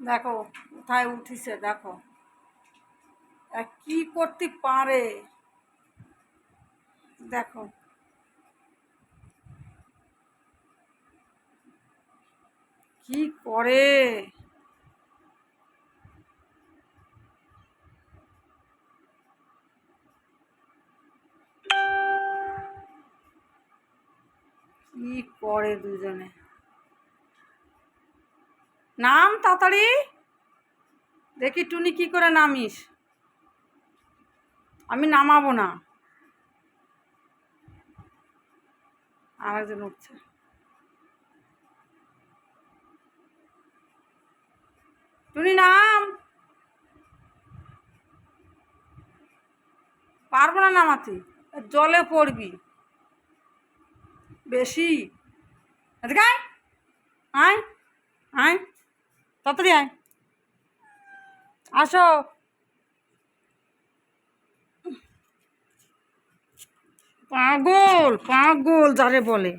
দেখো কোথায় উঠিছে, দেখো কি করতে পারে, দেখো কি করে। কি করে দুজনে, নাম তাড়াতাড়ি, দেখি টুনি কি করে নামিস। আমি নামাবো না, আরেকজন উঠছে। টুনি নাম, পারবো না নামাতে, জলে পড়বি বেশি। এদিকে আয়, আয় আয়, তাড়াতাড়ি আয়, আসো। পাগল পাগল যারে বলে।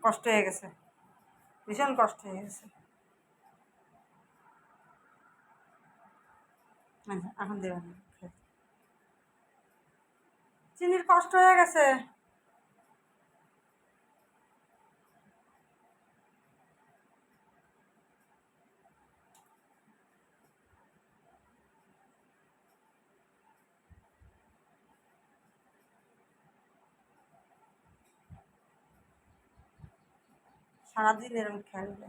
কষ্ট হয়ে গেছে, ভীষণ কষ্ট হয়ে গেছে। এখন দেবেন না, চিনির কষ্ট হয়ে গেছে। সারাদিন এরকম খেলবে।